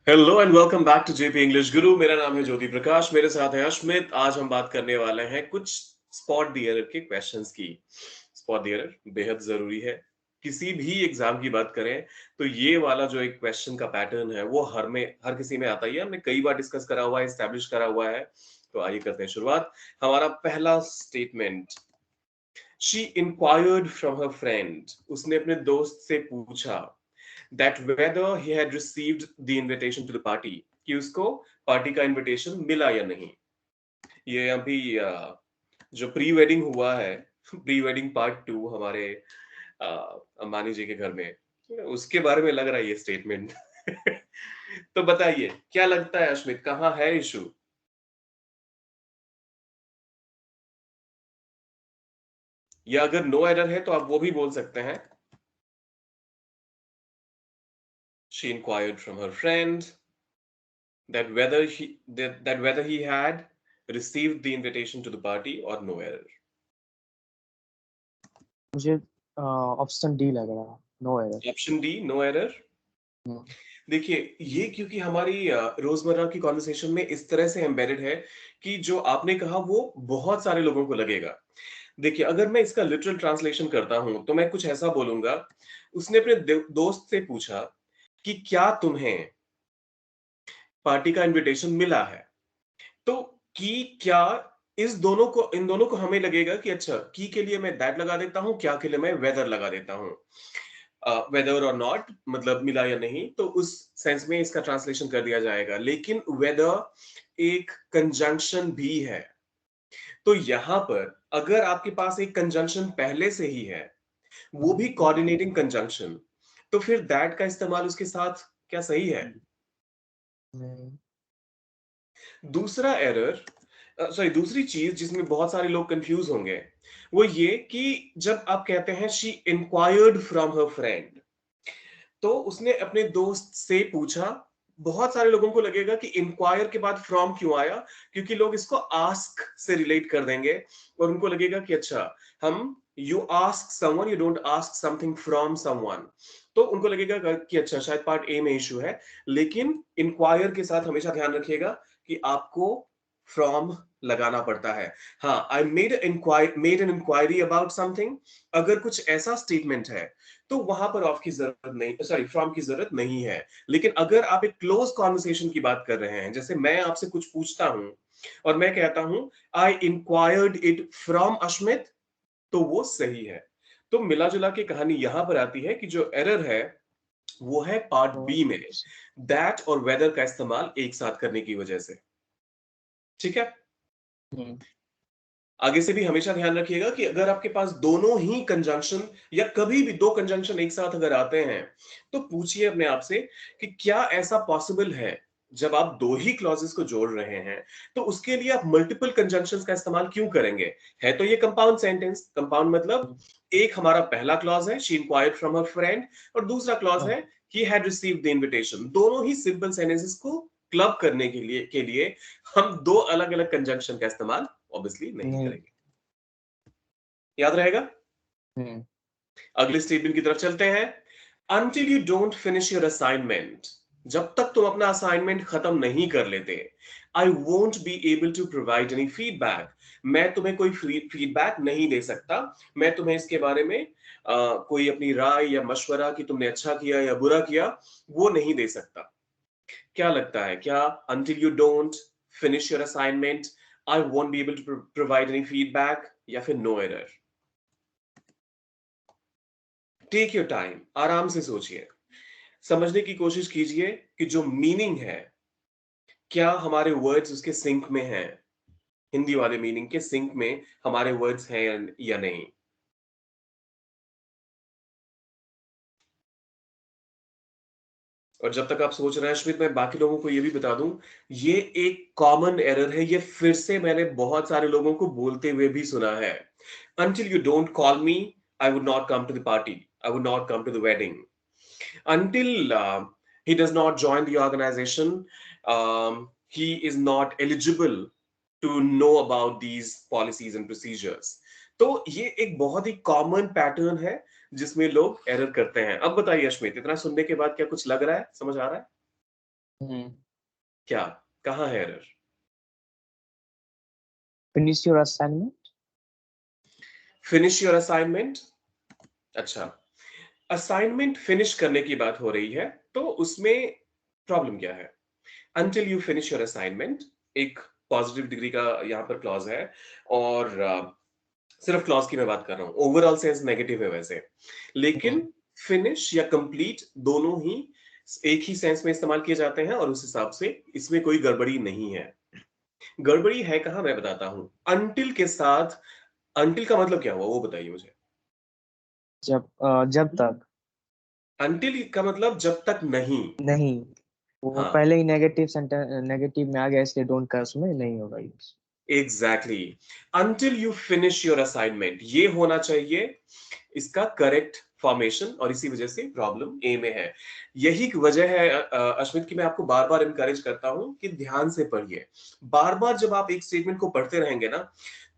Hello and welcome back to JP English guru. मेरा नाम है ज्योति प्रकाश, मेरे साथ है अश्मित। आज हम बात करने वाले हैं कुछ स्पॉट द एरर के क्वेश्चंस की। स्पॉट द एरर बेहद जरूरी है। किसी भी एग्जाम की बात करें तो ये वाला जो एक क्वेश्चन का पैटर्न है वो हर किसी में आता ही है। हमने कई बार डिस्कस करा हुआ है, एस्टेब्लिश करा हुआ है। तो आइए करते हैं शुरुआत। हमारा पहला statement, she inquired from her friend, उसने अपने दोस्त से पूछा that whether he had received the invitation to the party, कि उसको पार्टी का इनविटेशन मिला या नहीं। ये अभी जो प्री वेडिंग हुआ है, प्री वेडिंग पार्ट 2 हमारे अ, अंबानी जी के घर में, उसके बारे में लग रहा है ये स्टेटमेंट। तो बताइए क्या लगता है अश्मित, कहाँ है इशू? या अगर नो एरर है तो आप वो भी बोल सकते हैं। She inquired from her friend that whether he had received the invitation to the party or no error. मुझे ऑप्शन डी लग रहा है, no error. Option D, no error. देखिए ये क्योंकि हमारी रोजमर्रा की कॉन्वर्सेशन में इस तरह से एम्बेडेड है कि जो आपने कहा वो बहुत सारे लोगों को लगेगा। देखिए अगर मैं इसका लिटरल ट्रांसलेशन करता हूं तो मैं कुछ ऐसा बोलूंगा, उसने अपने दोस्त से पूछा कि क्या तुम्हें पार्टी का इनविटेशन मिला है। तो की क्या, इन दोनों को हमें लगेगा कि अच्छा की के लिए मैं दैट लगा देता हूं, क्या के लिए मैं वेदर लगा देता हूं। वेदर और नॉट मतलब मिला या नहीं, तो उस सेंस में इसका ट्रांसलेशन कर दिया जाएगा। लेकिन वेदर एक कंजंक्शन भी है। तो यहां पर अगर आपके पास एक कंजंक्शन पहले से ही है, वो भी कोऑर्डिनेटिंग कंजंक्शन, तो फिर दैट का इस्तेमाल उसके साथ क्या सही है? नहीं। दूसरा एरर, सॉरी दूसरी चीज जिसमें बहुत सारे लोग कंफ्यूज होंगे, वो ये कि जब आप कहते हैं she inquired from her friend, तो उसने अपने दोस्त से पूछा। बहुत सारे लोगों को लगेगा कि इंक्वायर के बाद फ्रॉम क्यों आया, क्योंकि लोग इसको आस्क से रिलेट कर देंगे और उनको लगेगा कि अच्छा हम, you ask someone, you don't ask something from someone. तो उनको लगेगा कि अच्छा शायद पार्ट ए में इशू है। लेकिन इंक्वायर के साथ हमेशा ध्यान रखिएगा कि आपको फ्रॉम लगाना पड़ता है। हाँ, I made an inquiry about something, अगर कुछ ऐसा स्टेटमेंट है तो वहां पर ऑफ की जरूरत नहीं, सॉरी फ्रॉम की जरूरत नहीं है। लेकिन अगर आप एक क्लोज कॉन्वर्सेशन की बात कर रहे हैं, जैसे मैं आपसे कुछ पूछता हूं और मैं कहता हूं आई इंक्वायर्ड इट फ्रॉम अश्मित, तो वो सही है। तो मिला जुला के कहानी यहां पर आती है कि जो एरर है वो है पार्ट बी में, दैट और वेदर का इस्तेमाल एक साथ करने की वजह से। ठीक है। आगे से भी हमेशा ध्यान रखिएगा कि अगर आपके पास दोनों ही कंजंक्शन या कभी भी दो कंजंक्शन एक साथ अगर आते हैं, तो पूछिए अपने आप से कि क्या ऐसा पॉसिबल है, जब आप दो ही क्लॉजेस को जोड़ रहे हैं तो उसके लिए आप मल्टीपल कंजंक्शंस का इस्तेमाल क्यों करेंगे? है तो ये कंपाउंड सेंटेंस। कंपाउंड मतलब एक हमारा पहला क्लॉज है she inquired from her friend, और दूसरा क्लॉज है he had received the invitation. दोनों ही सिंपल सेंटेंसेस को क्लब करने के लिए हम दो अलग अलग कंजंक्शन का इस्तेमाल ऑब्वियसली नहीं नहीं। करेंगे। याद रहेगा। हम्म। अगले स्टेटमेंट की तरफ चलते हैं। Until you don't finish your assignment, जब तक तुम अपना असाइनमेंट खत्म नहीं कर लेते, I won't be able to provide any feedback, मैं तुम्हें कोई फीडबैक नहीं दे सकता। मैं तुम्हें इसके बारे में कोई अपनी राय या मशवरा कि तुमने अच्छा किया या बुरा किया, वो नहीं दे सकता। क्या लगता है, क्या until you don't finish your assignment I won't be able to provide any feedback, या फिर no error? Take your time, आराम से सोचिए, समझने की कोशिश कीजिए कि जो मीनिंग है, क्या हमारे वर्ड्स उसके सिंक में हैं, हिंदी वाले मीनिंग के सिंक में हमारे वर्ड्स हैं या नहीं। और जब तक आप सोच रहे हैं अश्मित, मैं बाकी लोगों को ये भी बता दूं, ये एक कॉमन एरर है। ये फिर से मैंने बहुत सारे लोगों को बोलते हुए भी सुना है। Until you don't call me, I would not come to the party, I would not come to the wedding. Until he does not join the organization, he is not eligible to know about these policies and procedures. तो ये एक बहुत ही common pattern है जिसमें लोग error करते हैं। अब बताइए अश्मित, इतना सुनने के बाद क्या कुछ लग रहा है, समझ आ रहा है? हम्म। क्या, कहाँ है error? Finish your assignment. Finish your assignment. अच्छा, असाइनमेंट फिनिश करने की बात हो रही है, तो उसमें प्रॉब्लम क्या है? Until you finish your assignment, एक पॉजिटिव डिग्री का यहाँ पर क्लॉज है, और सिर्फ क्लॉज की मैं बात कर रहा हूं, ओवरऑल सेंस नेगेटिव है वैसे, लेकिन हम्म। फिनिश या कंप्लीट दोनों ही एक ही सेंस में इस्तेमाल किए जाते हैं, और उस हिसाब से इसमें कोई गड़बड़ी नहीं है। गड़बड़ी है कहां, मैं बताता हूं। अनटिल के साथ, अनटिल का मतलब क्या हुआ वो बताइए मुझे। जब तक अनटिल का मतलब जब तक नहीं। नहीं, वो हाँ, पहले ही नेगेटिव सेंटेंस नेगेटिव में आ गया, इसलिए डोंट का उसमें नहीं होगा use. Exactly. Until you finish your assignment, ये होना चाहिए इसका करेक्ट फॉर्मेशन, और इसी वजह से प्रॉब्लम ए में है। यही वजह है अश्मित, की मैं आपको बार बार इंकरेज करता हूं कि ध्यान से पढ़िए। बार बार जब आप एक स्टेटमेंट को पढ़ते रहेंगे ना,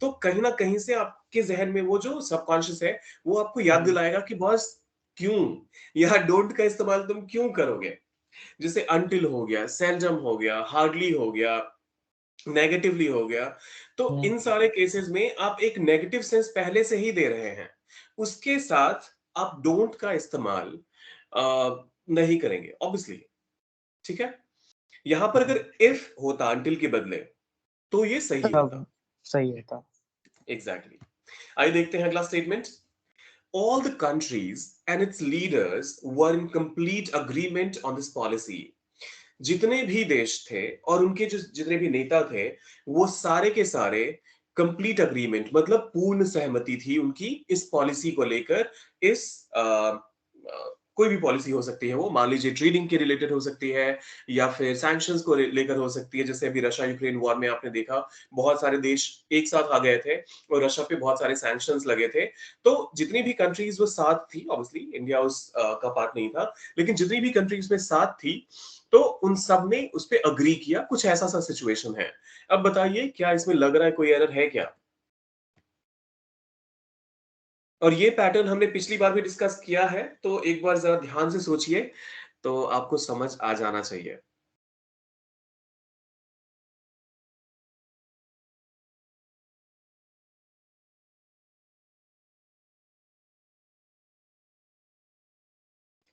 तो कहीं ना कहीं से आपके जहन में वो जो सबकॉन्शियस है, वो आपको याद हम्म। दिलाएगा कि बॉस, क्यों यह डोंट का इस्तेमाल तुम क्यों करोगे। जैसे अनटिल हो गया, सेल्डम हो गया, हार्डली हो गया, नेगेटिवली हो गया। तो इन हम्म। सारे केसेस में आप एक नेगेटिव सेंस पहले से ही दे रहे हैं, उसके साथ आप डोंट का इस्तेमाल नहीं करेंगे ऑब्वियसली। ठीक है, यहां पर हम्म। अगर इफ होता अनटिल के बदले, तो ये सही तब होता। सही होता। Exactly exactly. आइए देखते हैं अगला statement. All the countries and its leaders were in complete agreement on this policy. जितने भी देश थे और उनके जो जितने भी नेता थे, वो सारे के सारे कंप्लीट अग्रीमेंट, मतलब पूर्ण सहमति थी उनकी इस पॉलिसी को लेकर। इस कोई भी पॉलिसी हो सकती है, वो मान लीजिए ट्रेडिंग के रिलेटेड हो सकती है, या फिर सैंक्शंस को लेकर हो सकती है। जैसे अभी रशिया यूक्रेन वॉर में आपने देखा, बहुत सारे देश एक साथ आ गए थे और रशिया पे बहुत सारे सैंक्शंस लगे थे। तो जितनी भी कंट्रीज वो साथ थी, ऑब्वियसली इंडिया उस का पार्ट नहीं था, लेकिन जितनी भी कंट्रीज में साथ थी, तो उन सब ने उस पे अग्री किया। कुछ ऐसा सा सिचुएशन है। अब बताइए, क्या इसमें लग रहा है कोई एरर है क्या? और ये पैटर्न हमने पिछली बार भी डिस्कस किया है, तो एक बार जरा ध्यान से सोचिए, तो आपको समझ आ जाना चाहिए।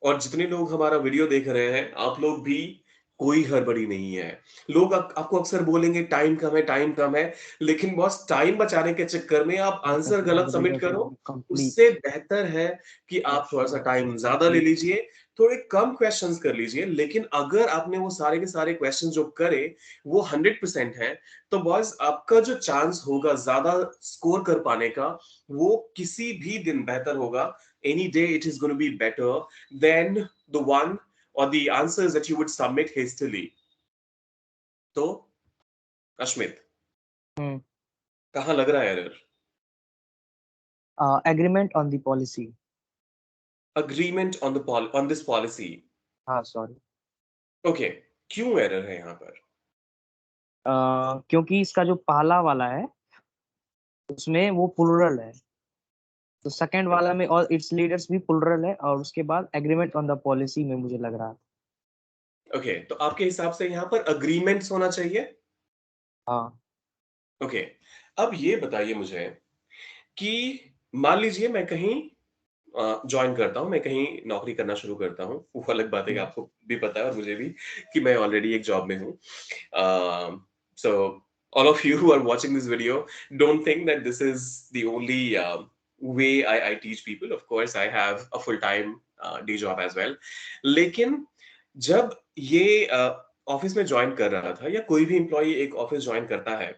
और जितने लोग हमारा वीडियो देख रहे हैं, आप लोग भी, कोई हड़बड़ी नहीं है। लोग आपको अक्सर बोलेंगे टाइम कम है, टाइम कम है, लेकिन बॉस टाइम बचाने के चक्कर में आप आंसर गलत सबमिट करो। उससे कंप्लीट। बेहतर है कि आप थोड़ा सा टाइम ज्यादा ले कंप्लीट। लीजिए, थोड़े कम क्वेश्चंस कर लीजिए, लेकिन अगर आपने वो सारे के सारे क्वेश्चन जो करे वो 100% है, तो बॉस आपका जो चांस होगा ज्यादा स्कोर कर पाने का, वो किसी भी दिन बेहतर होगा। Any day it is going to be better than the one or the answers that you would submit hastily. तो अश्मित, हम्म। कहाँ लग रहा है error? Agreement on the policy. Agreement on the on this policy. हाँ सॉरी। ओके, क्यों error है यहाँ पर? क्योंकि इसका जो पहला वाला है उसमें वो प्लुरल है, तो सेकंड वाला में और इट्स लीडर्स भी प्लुरल है, और उसके बाद एग्रीमेंट ऑन द पॉलिसी में मुझे लग रहा था। ओके, तो आपके हिसाब से यहाँ पर अग्रीमेंट्स होना चाहिए। हाँ। ओके, अब ये बताइए मुझे कि मान लीजिए मैं कहीं ज्वाइन करता हूं, मैं कहीं नौकरी करना शुरू करता हूं। वो अलग बात है कि हम्म। आपको भी पता है और मुझे भी, कि मैं ऑलरेडी एक जॉब में हूं। सो all of you who are watching this video, don't think that this is the only way I teach people. Of course I have a full time day job as well, लेकिन जब ये office में join कर रहा था, या कोई भी एम्प्लॉय एक ऑफिस ज्वाइन करता है,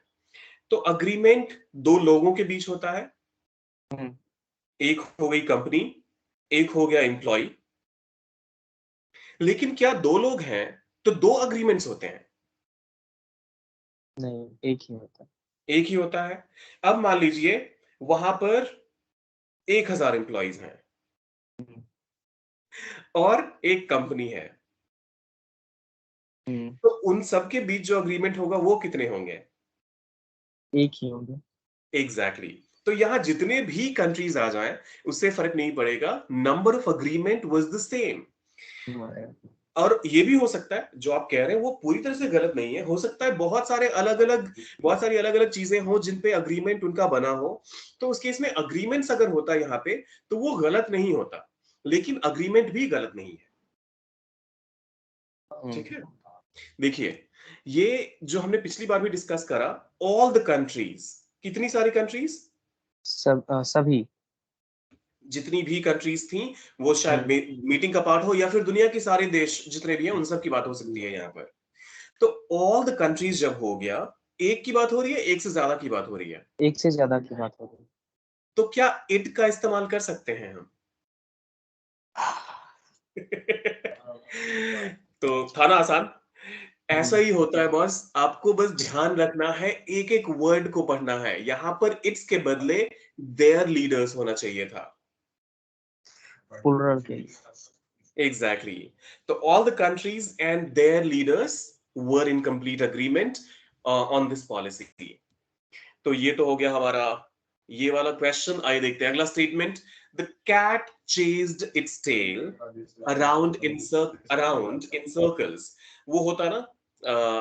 तो अग्रीमेंट दो लोगों के बीच होता है। हम्म। एक हो गई कंपनी, एक हो गया एम्प्लॉय। लेकिन क्या दो लोग हैं तो दो अग्रीमेंट्स होते हैं? नहीं, एक ही होता एक ही होता है। अब मान लीजिए वहां पर 1,000 एम्प्लॉयज हैं है। और एक कंपनी है, हम्म। तो उन सब के बीच जो अग्रीमेंट होगा वो कितने होंगे? एक ही होंगे। Exactly exactly. तो यहां जितने भी कंट्रीज आ जाएं, उससे फर्क नहीं पड़ेगा, number of agreement was the same. हमारे। और ये भी हो सकता है जो आप कह रहे हैं वो पूरी तरह से गलत नहीं है, हो सकता है बहुत सारी अलग अलग चीजें हो जिन पे अग्रीमेंट उनका बना हो, तो उस केस में अग्रीमेंट्स अगर होता है यहाँ पे तो वो गलत नहीं होता, लेकिन अग्रीमेंट भी गलत नहीं है। ठीक है, देखिए ये जो हमने पिछली बार भी डिस्कस करा, ऑल द कंट्रीज, कितनी सारी कंट्रीज, सभी। जितनी भी कंट्रीज थी, वो शायद मीटिंग का पार्ट हो या फिर दुनिया के सारे देश जितने भी हैं उन सब की बात हो सकती है यहाँ पर। तो ऑल द कंट्रीज जब हो गया, एक की बात हो रही है, एक से ज्यादा की बात हो रही है, एक से ज्यादा की बात हो रही तो क्या इट का इस्तेमाल कर सकते हैं हम? तो था ना आसान? ऐसा है। ही होता है बॉस, आपको बस ध्यान रखना है, एक एक वर्ड को पढ़ना है, यहां पर इट्स के बदले देयर लीडर्स होना चाहिए था। प्लुरल के। Exactly exactly. तो all the countries and there leaders were in complete agreement on this policy. तो ये तो हो गया हमारा ये वाला क्वेश्चन। आइए देखते हैं अगला statement. The cat chased its tail around in circles. वो होता है ना,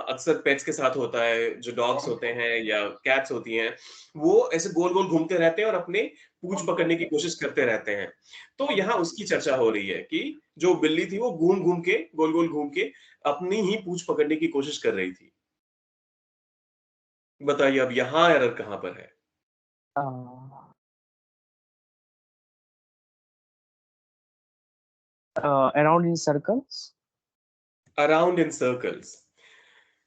अक्सर पेट्स के साथ होता है, जो डॉग्स होते हैं या कैट्स होती हैं, वो ऐसे गोल गोल घूमते रहते हैं और अपने पूंछ पकड़ने की कोशिश करते रहते हैं। तो यहाँ उसकी चर्चा हो रही है कि जो बिल्ली थी वो घूम घूम के, गोल गोल घूम के अपनी ही पूंछ पकड़ने की कोशिश कर रही थी। बताइए अब यहाँ एरर कहाँ पर है? Around in circles. Around in circles.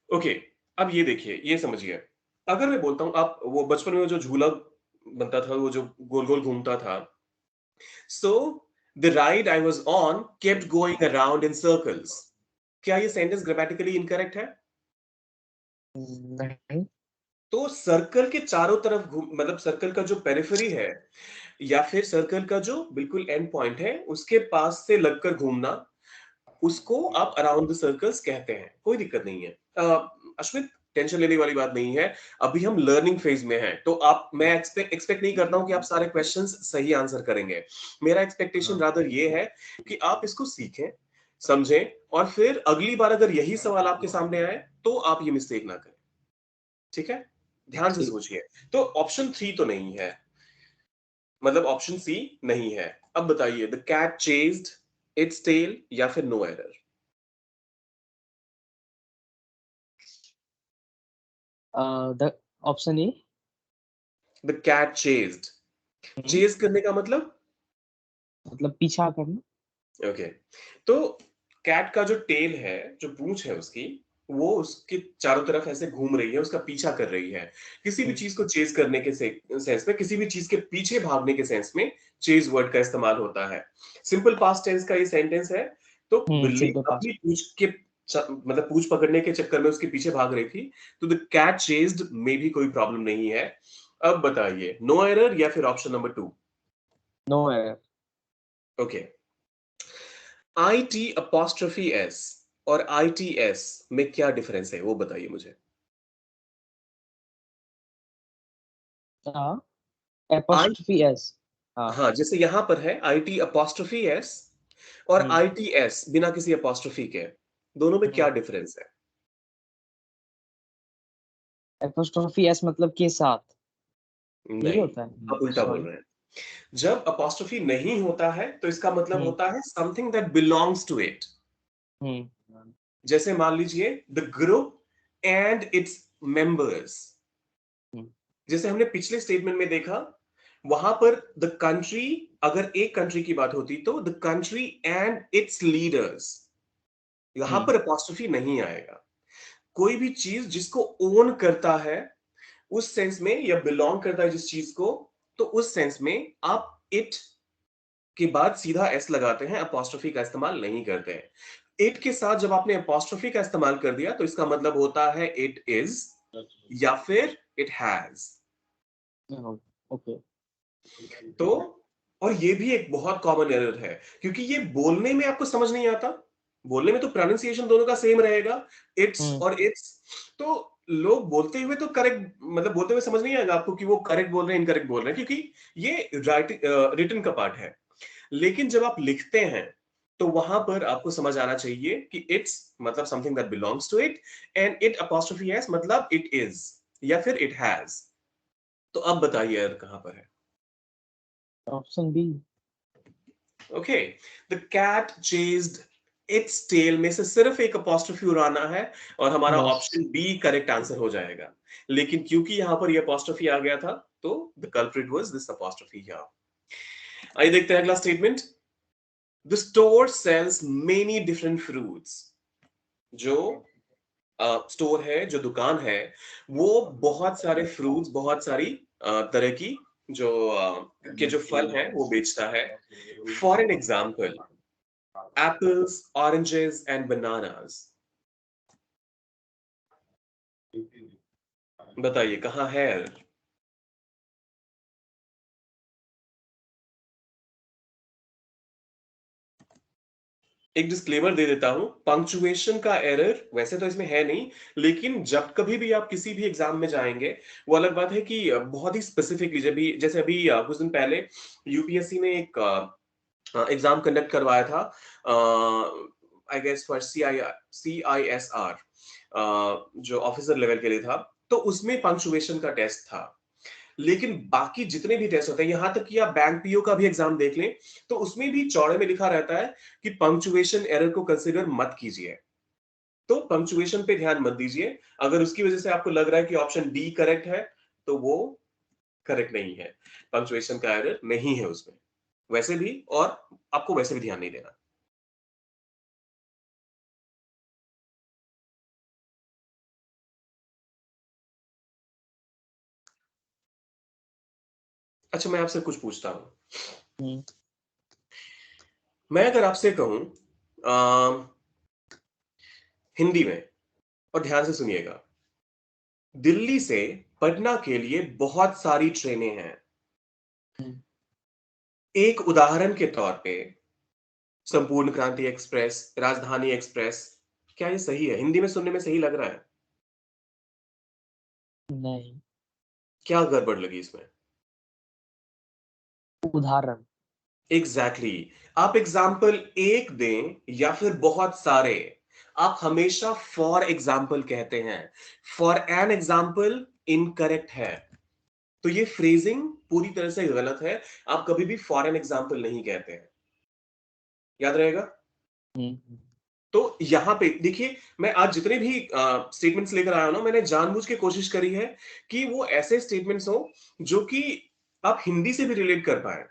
Okay, अब ये देखिए, ये समझिए, अगर मैं बोलता हूं, आप वो बचपन में जो झूला बनता था, वो जो गोल गोल घूमता था, so the ride I was on kept going around in circles, क्या ये सेंटेंस ग्रामेटिकली इनकरेक्ट है? नहीं। तो सर्कल के चारों तरफ घूम, मतलब सर्कल का जो पेरिफेरी है या फिर सर्कल का जो बिल्कुल एंड पॉइंट है उसके पास से लगकर घूमना, उसको आप अराउंड द सर्कल्स कहते हैं, कोई दिक्कत नहीं है। अश्वित, टेंशन लेने वाली बात नहीं है, अभी हम लर्निंग फेज में हैं, तो आप, मैं एक्सपेक्ट नहीं करता हूं कि आप सारे क्वेश्चंस सही आंसर करेंगे। मेरा एक्सपेक्टेशन रादर ये है कि आप इसको सीखें, समझें, और फिर अगली बार अगर यही सवाल आपके सामने आए तो आप ये मिस्टेक ना करें। ठीक है, ध्यान से ठीक। सोचिए। तो ऑप्शन 3 तो नहीं है, मतलब ऑप्शन सी नहीं है। अब बताइए, the cat chased its tail या फिर no error? The option A. The cat chased, chase करने का मतलब, मतलब पीछा करना। ओके, तो कैट का जो टेल है, जो पूंछ है उसकी, वो उसके चारों तरफ ऐसे घूम रही है, उसका पीछा कर रही है। किसी भी चीज को चेज करने के सेंस में, किसी भी चीज के पीछे भागने के सेंस में चेज वर्ड का इस्तेमाल होता है। सिंपल पास्ट टेंस का ये सेंटेंस है। तो बिल्ली सिंपल पास। अपनी पूंछ के मतलब पूंछ पकड़ने के चक्कर में उसके पीछे भाग रही थी, तो द कैट चेज्ड में भी कोई प्रॉब्लम नहीं है। अब बताइए, नो एरर या फिर option number 2? No error. Okay, IT' S और ITS में क्या डिफरेंस है, वो बताइए मुझे। हाँ, आई, एपोस्ट्रोफी एस। हाँ। हाँ, जैसे यहां पर है IT' और हम्म ITS बिना किसी अपोस्ट्रोफी के, दोनों में क्या डिफरेंस है? एपोस्ट्रोफी एस मतलब के साथ। यही नहीं, होता है। आप उल्टा बोल सॉरी। रहे हैं। जब अपोस्ट्रोफी नहीं होता है तो इसका मतलब हम्म होता है something that belongs to it. हम्म जैसे मान लीजिए, the group and its members. हम्म जैसे हमने पिछले स्टेटमेंट में देखा, वहां पर द कंट्री, अगर एक कंट्री की बात होती तो the country and it's leaders, यहां हम्म पर अपॉस्ट्रोफी नहीं आएगा। कोई भी चीज जिसको ओन करता है उस सेंस में, या बिलोंग करता है जिस चीज को, तो उस सेंस में आप इट के बाद सीधा एस लगाते हैं, अपॉस्ट्रोफी का इस्तेमाल नहीं करते हैं। इट के साथ जब आपने अपॉस्ट्रोफी का इस्तेमाल कर दिया तो इसका मतलब होता है इट इज या फिर इट हैज। ओके। तो और ये भी एक बहुत कॉमन एरर है, क्योंकि ये बोलने में आपको समझ नहीं आता। बोलने में तो प्रोनाउंसिएशन दोनों का सेम रहेगा, इट्स हम्म और इट्स। तो लोग बोलते हुए तो करेक्ट, मतलब बोलते हुए समझ नहीं आएगा आपको कि वो करेक्ट बोल रहे हैं इनकरेक्ट बोल रहे हैं, क्योंकि ये राइट रिटन का पार्ट है। लेकिन जब आप लिखते हैं तो वहां पर आपको समझ आना चाहिए कि इट्स मतलब something that belongs to it, and it apostrophe s मतलब इट इज या फिर इट हैज। तो अब बताइए एरर कहां पर है? Option B. Okay, the cat chased its tail में से सिर्फ एक अपॉस्ट्रोफी उड़ाना है और हमारा बस। ऑप्शन बी करेक्ट आंसर हो जाएगा। लेकिन क्योंकि यहां पर ये अपॉस्ट्रोफी आ गया था, तो the culprit was this apostrophe here. आइए देखते हैं अगला statement. The store sells many different fruits. जो स्टोर है, जो दुकान है, वो बहुत सारे फ्रूट्स, बहुत सारी तरह की जो के जो फल हैं वो बेचता है। For an example, apples, oranges and bananas. बताइए कहाँ है? एक डिस्क्लेमर दे देता हूं, पंक्चुएशन का एरर वैसे तो इसमें है नहीं, लेकिन जब कभी भी आप किसी भी एग्जाम में जाएंगे, वो अलग बात है कि बहुत ही स्पेसिफिकली, जब भी जैसे अभी कुछ दिन पहले यूपीएससी ने एक एग्जाम कंडक्ट करवाया था, आई गेस फॉर CISR, जो ऑफिसर लेवल के लिए था। तो उसमें पंक्चुएशन का टेस्ट था। लेकिन बाकी जितने भी टेस्ट होते हैं, यहां तक कि आप बैंक पीओ का भी एग्जाम देख लें, तो उसमें भी चौड़े में लिखा रहता है कि पंक्चुएशन एरर को कंसिडर मत कीजिए। तो पंक्चुएशन पे ध्यान मत दीजिए। अगर उसकी वजह से आपको लग रहा है कि ऑप्शन डी करेक्ट है, तो वो करेक्ट नहीं है। पंक्चुएशन का एरर नहीं है उसमें वैसे भी, और आपको वैसे भी ध्यान नहीं देना। अच्छा, मैं आपसे कुछ पूछता हूं। हम्म, मैं अगर आपसे कहूं हिंदी में, और ध्यान से सुनिएगा, दिल्ली से पटना के लिए बहुत सारी ट्रेनें हैं। हम्म, एक उदाहरण के तौर पे संपूर्ण क्रांति एक्सप्रेस, राजधानी एक्सप्रेस। क्या ये सही है? हिंदी में सुनने में सही लग रहा है? नहीं। क्या गड़बड़ लगी इसमें? उदाहरण। Exactly exactly. आप एग्जाम्पल एक दें या फिर बहुत सारे, आप हमेशा फॉर एग्जाम्पल कहते हैं। फॉर एन एग्जाम्पल इनकरेक्ट है। तो ये फ्रेजिंग पूरी तरह से गलत है। आप कभी भी फॉर एन एग्जाम्पल नहीं कहते हैं, याद रहेगा। हम्म, तो यहां पे देखिए, मैं आज जितने भी स्टेटमेंट्स लेकर आया हूं ना, मैंने जानबूझ के कोशिश करी है कि वो ऐसे स्टेटमेंट्स हो जो कि आप हिंदी से भी रिलेट कर पाए।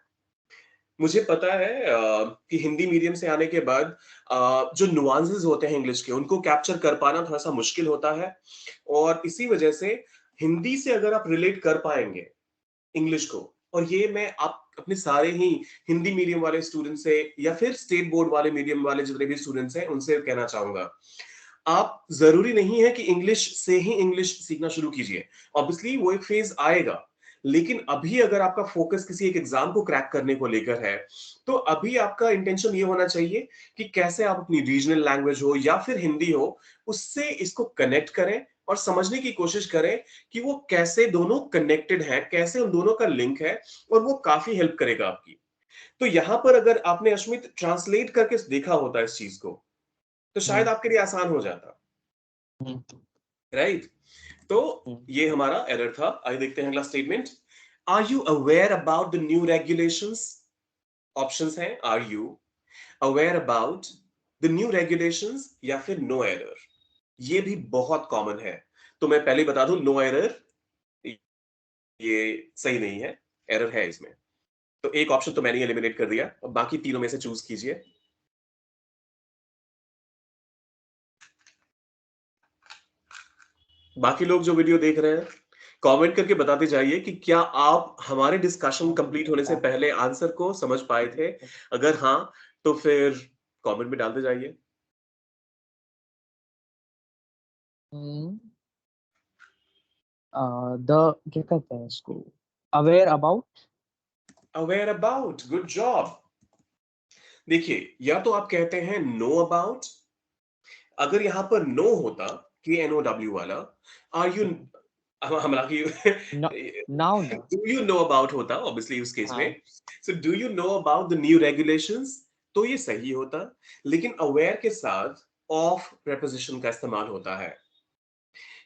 मुझे पता है कि हिंदी मीडियम से आने के बाद जो नुआंसेस होते हैं इंग्लिश के, उनको कैप्चर कर पाना थोड़ा सा मुश्किल होता है। और इसी वजह से हिंदी से अगर आप रिलेट कर पाएंगे इंग्लिश को, और ये मैं आप अपने सारे ही हिंदी मीडियम वाले स्टूडेंट से या फिर स्टेट बोर्ड वाले मीडियम वाले जितने भी स्टूडेंट्स हैं उनसे कहना चाहूंगा, आप जरूरी नहीं है कि इंग्लिश से ही इंग्लिश सीखना शुरू कीजिए। ऑब्वियसली वो एक फेज आएगा, लेकिन अभी अगर आपका फोकस किसी एक एग्जाम को क्रैक करने को लेकर है, तो अभी आपका इंटेंशन ये होना चाहिए कि कैसे आप अपनी रीजनल लैंग्वेज हो या फिर हिंदी हो, उससे इसको कनेक्ट करें और समझने की कोशिश करें कि वो कैसे दोनों कनेक्टेड हैं, कैसे उन दोनों का लिंक है, और वो काफी हेल्प करेगा आपकी। तो यहां पर अगर आपने अश्मित ट्रांसलेट करके देखा होता इस चीज को, तो शायद हम्म, आपके लिए आसान हो जाता। हम्म, राइट? तो हम्म, ये हमारा एरर था। आइए देखते हैं अगला statement. Are you aware about the new regulations? Options हैं, are you aware about the new regulations या फिर नो एरर। ये भी बहुत कॉमन है। तो मैं पहले बता दूं, नो एरर ये सही नहीं है, एरर है इसमें। तो एक ऑप्शन तो मैंने एलिमिनेट कर दिया, अब बाकी तीनों में से चूज कीजिए। बाकी लोग जो वीडियो देख रहे हैं, कमेंट करके बताते जाइए कि क्या आप हमारे डिस्कशन कंप्लीट होने से पहले आंसर को समझ पाए थे। अगर हाँ, तो फिर कमेंट में डालते जाइए। हम्म, द क्या कहते हैं इसको, aware about. Aware about, good job. देखिए, या तो आप कहते हैं नो अबाउट। अगर यहां पर नो होता, KNOW वाला, आर यू, हालांकि नाउ ना। डू यू नो अबाउट होता ऑब्वियसली उस केस में। हाँ। So do you know about the new regulations, तो ये सही होता, लेकिन अवेयर के साथ ऑफ प्रेपोजिशन का इस्तेमाल होता है।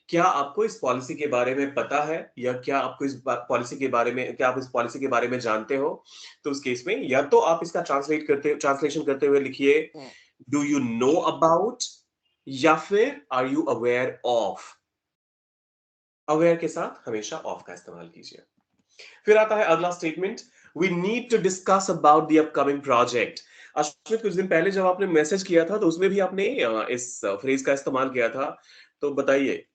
क्या आपको इस पॉलिसी के बारे में पता है, या क्या आपको इस पॉलिसी के बारे में, क्या आप इस पॉलिसी के बारे में जानते हो? तो उस केस में या तो आप इसका ट्रांसलेशन करते हुए लिखिए डू यू नो अबाउट, या फिर are you aware of. Aware के साथ हमेशा ऑफ का इस्तेमाल कीजिए। फिर आता है अगला statement, we need to discuss about the upcoming project. Ashwit, कुछ दिन पहले जब आपने मैसेज किया था तो उसमें भी आपने इस फ्रेज का इस्तेमाल किया था, तो बताइए,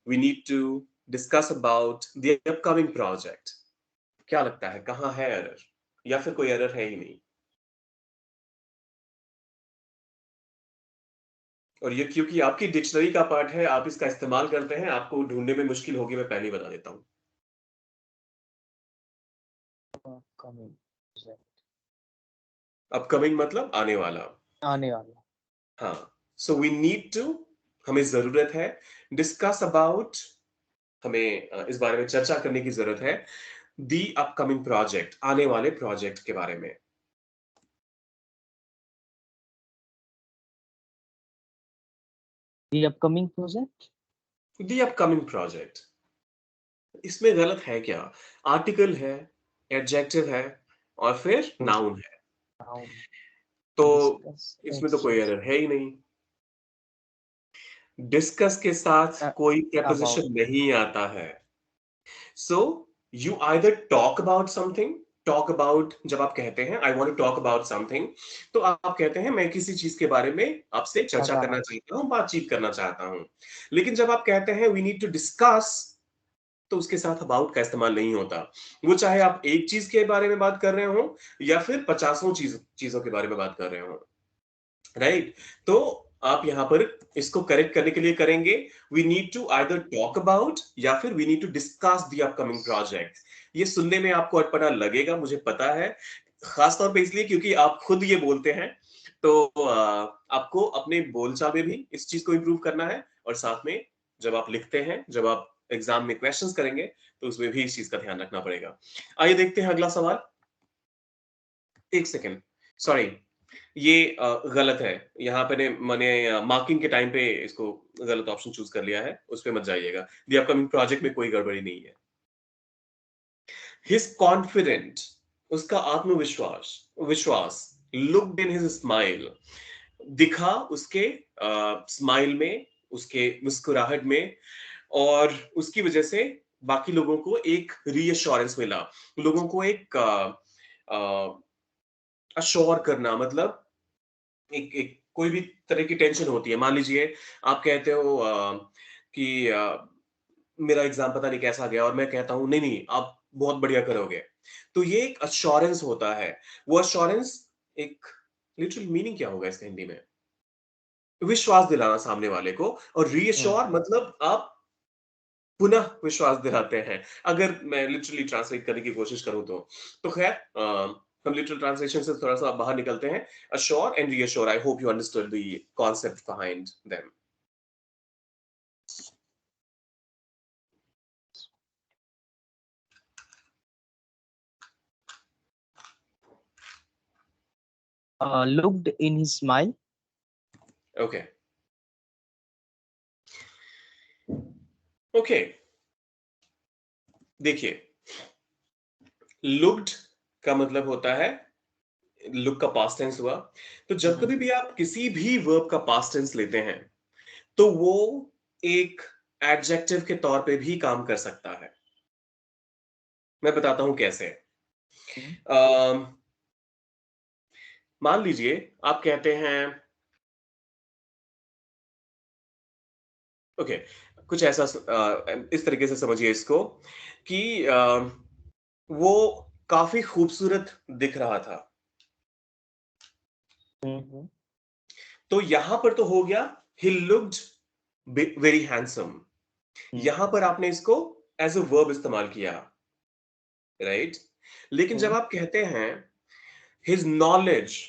we need to discuss about the upcoming project. क्या लगता है, कहां है एरर, या फिर कोई एरर है ही नहीं? और ये क्योंकि आपकी डिक्शनरी का पार्ट है, आप इसका इस्तेमाल करते हैं, आपको ढूंढने में मुश्किल होगी, मैं पहले ही बता देता हूं। Coming. अपकमिंग मतलब आने वाला। आने वाला। हाँ, सो वी नीड टू, हमें जरूरत है, डिस्कस अबाउट, हमें इस बारे में चर्चा करने की जरूरत है, दी अपकमिंग प्रोजेक्ट, आने वाले प्रोजेक्ट के बारे में। The upcoming project. The upcoming project, इसमें गलत है क्या? आर्टिकल है, एडजेक्टिव है, और फिर नाउन है, Now तो discuss. इसमें तो कोई एरर है ही नहीं। डिस्कस के साथ कोई About. प्रेपोजिशन नहीं आता है। So you either talk about something, talk about जब आप कहते हैं I want to talk about something, तो आप कहते हैं मैं किसी चीज के बारे में आपसे चर्चा करना About. चाहता हूं, बातचीत करना चाहता हूं। लेकिन जब आप कहते हैं वी नीड टू डिस्कस, तो उसके साथ अबाउट का इस्तेमाल नहीं होता। वो चाहे आप एक चीज के बारे में बात कर रहे हो, या फिर पचासों चीजों के बारे में बात कर रहे हो, राइट? तो आप यहां पर इसको करेक्ट करने के लिए करेंगे we need to either talk about, या फिर we need to discuss the upcoming project. ये सुनने में आपको अटपटा लगेगा, मुझे पता है, खासतौर पे इसलिए क्योंकि आप खुद ये बोलते हैं। तो आपको अपने बोलचाल में भी इस चीज को इंप्रूव करना है, और साथ में जब आप लिखते हैं, जब आप एग्जाम में क्वेश्चंस करेंगे, तो उसमें भी इस चीज का ध्यान रखना पड़ेगा। आइए देखते हैं अगला सवाल। एक सेकेंड, सॉरी, ये गलत है। यहाँ पे मैंने मार्किंग के टाइम पे इसको गलत ऑप्शन चूज कर लिया है, उस पे मत जाइएगा। दी अपकमिंग प्रोजेक्ट में कोई गड़बड़ी नहीं है। हिज कॉन्फिडेंट, उसका आत्मविश्वास, विश्वास, लुक्ड इन हिज स्माइल, दिखा उसके स्माइल में, उसके मुस्कुराहट में, और उसकी वजह से बाकी लोगों को एक रीअश्योरेंस मिला, लोगों को एक अश्योर करना, मतलब एक एक कोई भी तरह की टेंशन होती है, मान लीजिए आप कहते हो कि मेरा एग्जाम पता नहीं कैसा गया, और मैं कहता हूं नहीं नहीं आप बहुत बढ़िया करोगे, तो ये एक अश्योरेंस होता है। वो अश्योरेंस, एक लिटरल मीनिंग क्या होगा इसका हिंदी में? विश्वास दिलाना सामने वाले को, और रीअश्योर मतलब आप पुनः विश्वास दिलाते हैं, अगर मैं लिटरली ट्रांसलेट करने की कोशिश करूं तो खैर हम लिटरल ट्रांसलेशन से थोड़ा सा बाहर निकलते हैं। Assure and reassure, I hope you understood the concept behind them. Looked in his smile. Okay, okay, देखिए, लुक्ड का मतलब होता है, लुक का पास्ट टेंस हुआ, तो जब कभी भी आप किसी भी वर्ब का पास्ट टेंस लेते हैं, तो वो एक एडजेक्टिव के तौर पे भी काम कर सकता है। मैं बताता हूं कैसे। अम, मान लीजिए आप कहते हैं, ओके, कुछ ऐसा इस तरीके से समझिए इसको कि वो काफी खूबसूरत दिख रहा था। तो यहां पर तो हो गया ही लुक्ड वेरी हैंडसम, यहां पर आपने इसको एज अ वर्ब इस्तेमाल किया, राइट? लेकिन जब आप कहते हैं हिज नॉलेज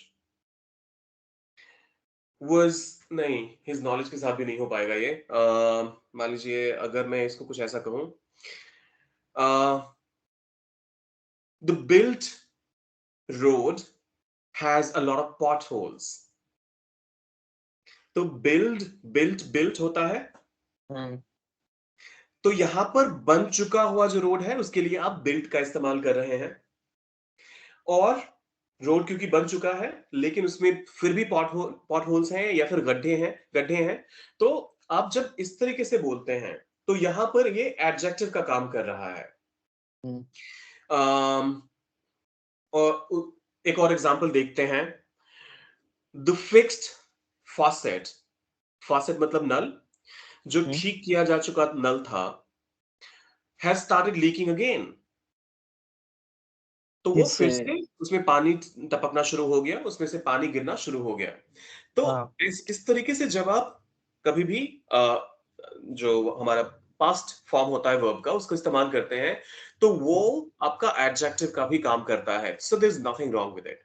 वाज, नहीं, हिज नॉलेज के साथ भी नहीं हो पाएगा ये। मान लीजिए अगर मैं इसको कुछ ऐसा कहूं, the built road has a lot of potholes. तो built होता है, तो यहां पर बन चुका हुआ जो रोड है उसके लिए आप built का इस्तेमाल कर रहे हैं। और रोड क्योंकि बन चुका है लेकिन उसमें फिर भी पॉट होल्स हैं या फिर गड्ढे हैं, तो आप जब इस तरीके से बोलते हैं तो यहां पर ये एडजेक्टिव का काम कर रहा है। अम, और एक और एग्जांपल देखते हैं। द फिक्स्ड फॉसेट, फॉसेट मतलब नल, जो ठीक किया जा चुका नल था, हैज स्टार्टेड लीकिंग अगेन। तो वो फिर से उसमें पानी टपकना शुरू हो गया, उसमें से पानी गिरना शुरू हो गया। तो इस तरीके से जब आप कभी भी जो हमारा पास्ट फॉर्म होता है वर्ब का उसको इस्तेमाल करते हैं तो वो आपका एडजेक्टिव का भी काम करता है। So there is nothing wrong with it.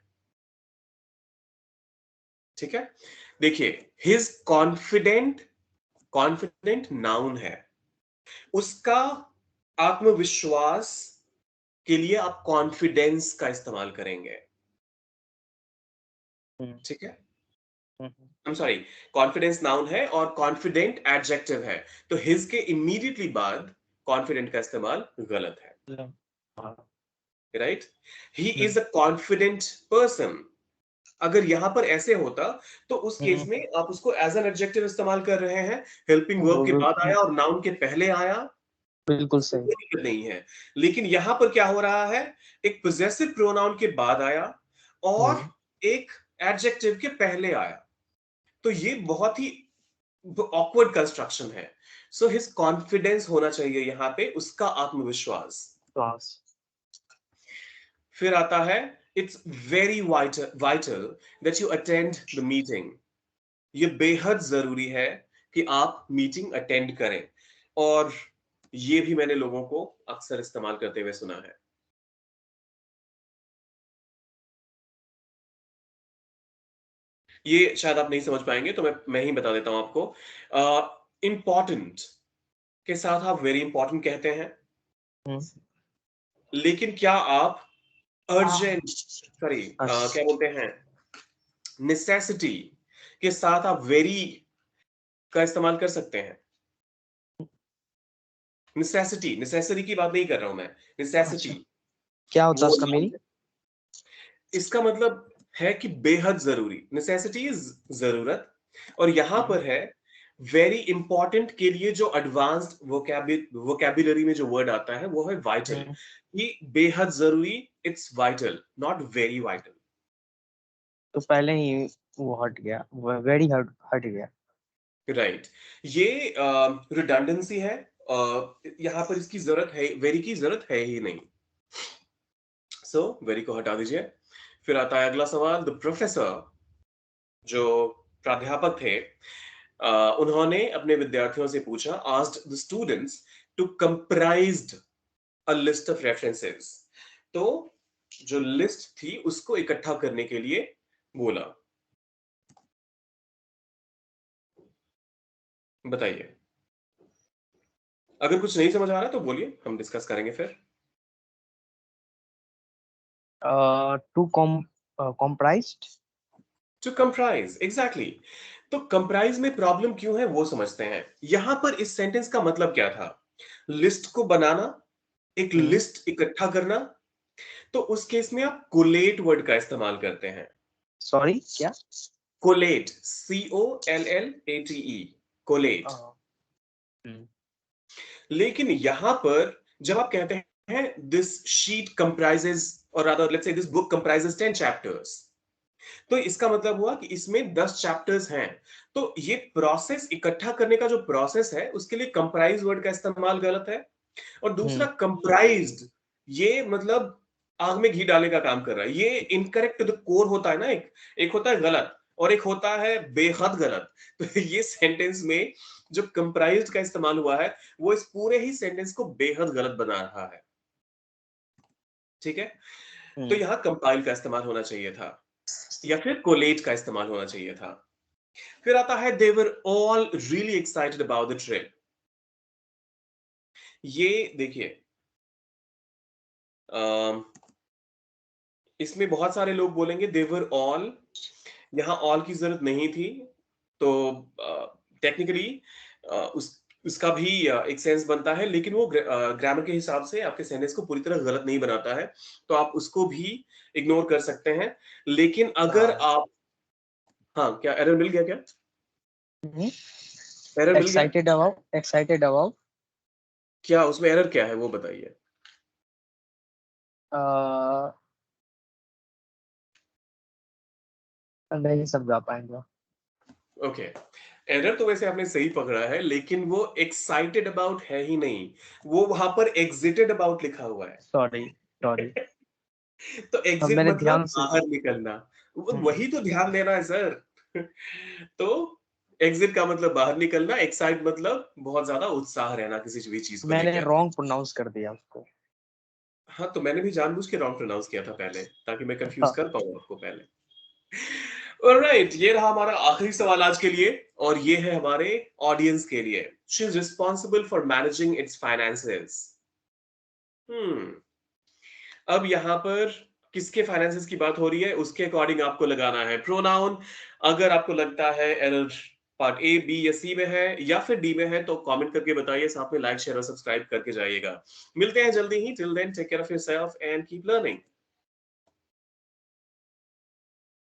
ठीक है, देखिए हिज कॉन्फिडेंट नाउन है, उसका आत्मविश्वास के लिए आप कॉन्फिडेंस का इस्तेमाल करेंगे। ठीक है, I am sorry, confidence noun है और कॉन्फिडेंट एडजेक्टिव है, तो हिज के इमीडिएटली बाद कॉन्फिडेंट का इस्तेमाल गलत है। Right, he is a confident person. अगर यहां पर ऐसे होता तो उस केस में आप उसको एज एन एडजेक्टिव इस्तेमाल कर रहे हैं, हेल्पिंग वर्ब के बाद आया और नाउन के पहले आया, बिल्कुल तो सही। कोई दिक्कत नहीं है। लेकिन यहां पर क्या हो रहा है, एक पोजेसिव प्रोनाउन के बाद आया और एक एडजेक्टिव के पहले आया, तो ये बहुत ही ऑकवर्ड कंस्ट्रक्शन है। सो हिज कॉन्फिडेंस होना चाहिए यहां पे, उसका आत्मविश्वास। फिर आता है it's very vital that you attend the meeting. ये बेहद जरूरी है कि आप मीटिंग अटेंड करें, और ये भी मैंने लोगों को अक्सर इस्तेमाल करते हुए सुना है। ये शायद आप नहीं समझ पाएंगे तो मैं ही बता देता हूं आपको। इंपॉर्टेंट के साथ आप वेरी इंपॉर्टेंट कहते हैं, लेकिन क्या आप अर्जेंट, सॉरी क्या बोलते हैं, नेसेसिटी के साथ आप वेरी का इस्तेमाल कर सकते हैं? नेसेसिटी की बात नहीं कर रहा हूं मैं, नेसेसिटी क्या होता है वो उसका मीनिंग? इसका मतलब है कि बेहद जरूरी, नेसेसिटी इज जरूरत, और यहां पर है वेरी इंपॉर्टेंट के लिए जो एडवांस्ड वोकैबुलरी में जो वर्ड आता है वो है वाइटल। ये बेहद जरूरी, it's vital, not very vital. तो पहले ही वो हट गया, वेरी हट गया। राइट, ये रिडंडेंसी है, यहां पर इसकी जरूरत है, वेरी की जरूरत है ही नहीं। सो वेरी को हटा दीजिए। फिर आता है अगला सवाल। द प्रोफेसर, जो प्राध्यापक थे, उन्होंने अपने विद्यार्थियों से पूछा, asked the students to comprised a list of references. तो जो लिस्ट थी उसको इकट्ठा करने के लिए बोला। बताइए, अगर कुछ नहीं समझ आ रहा तो बोलिए, हम डिस्कस करेंगे फिर। To comprised. To comprise, exactly. तो कंप्राइज में प्रॉब्लम क्यों है वो समझते हैं। यहां पर इस सेंटेंस का मतलब क्या था, लिस्ट को बनाना, एक लिस्ट इकट्ठा करना। तो उस केस में आप कोलेट वर्ड का इस्तेमाल करते हैं। सॉरी क्या? Collate, COLLATE, collate. लेकिन यहां पर जब आप कहते हैं दिस शीट कंप्राइजेज, और rather let's say this book comprises 10 chapters, तो इसका मतलब हुआ कि इसमें 10 चैप्टर्स हैं। तो ये प्रोसेस, इकट्ठा करने का जो प्रोसेस है उसके लिए कंप्राइज वर्ड का इस्तेमाल गलत है। और दूसरा कंप्राइज्ड, ये मतलब आग में घी डालने का काम कर रहा है, ये इनकरेक्ट टू द कोर होता है ना, एक होता है गलत और एक होता है बेहद गलत। तो ये सेंटेंस में जो कंप्राइज्ड का इस्तेमाल हुआ है वो इस पूरे ही सेंटेंस को बेहद गलत बना रहा है। ठीक है, तो यहां कंपाइल का इस्तेमाल होना चाहिए था या फिर कोलेट का इस्तेमाल होना चाहिए था। फिर आता है they were all really excited about the trip. ये देखिए, इसमें बहुत सारे लोग बोलेंगे दे वर ऑल, यहाँ ऑल की जरूरत नहीं थी। तो टेक्निकली उस उसका भी एक सेंस बनता है, लेकिन वो ग्रामर के हिसाब से आपके सेंटेंस को पूरी तरह गलत नहीं बनाता है, तो आप उसको भी इग्नोर कर सकते हैं। लेकिन अगर हाँ। आप, हाँ, क्या एरर मिल गया क्या? एरर मिल गया? Excited about. क्या उसमें एरर क्या है वो बताइए। नहीं समझा पाएंगे। ओके, एरर तो वैसे आपने सही पकड़ा है, लेकिन वो एक्साइटेड अबाउट है ही नहीं, वो वहां पर एग्जिटेड अबाउट लिखा हुआ है। Sorry sorry. तो अब एग्जिट मैंने मतलब ध्यान से। बाहर निकलना, हम्म, वही तो ध्यान देना है सर। तो एग्जिट का मतलब बाहर निकलना, एक्साइट मतलब बहुत ज्यादा उत्साह रहना किसी भी चीज को मैंने लेकर। रॉन्ग प्रोनाउंस कर दिया उसको। हाँ, तो मैंने भी जानबूझ के रॉन्ग प्रोनाउंस किया था पहले, ताकि मैं कंफ्यूज हाँ। कर पाऊँ आपको पहले। ऑलराइट, ये रहा हमारा आखिरी सवाल आज के लिए, और ये है हमारे ऑडियंस के लिए। She is responsible for managing its finances. हम्म अब यहाँ पर किसके फाइनेंसेस की बात हो रही है, उसके अकॉर्डिंग आपको लगाना है प्रोनाउन। अगर आपको लगता है एरर पार्ट ए, बी या सी में है, या फिर डी में है, तो कमेंट करके बताइए, साथ में लाइक शेयर और सब्सक्राइब करके जाइएगा। मिलते हैं जल्दी ही, till then take care of yourself and keep learning.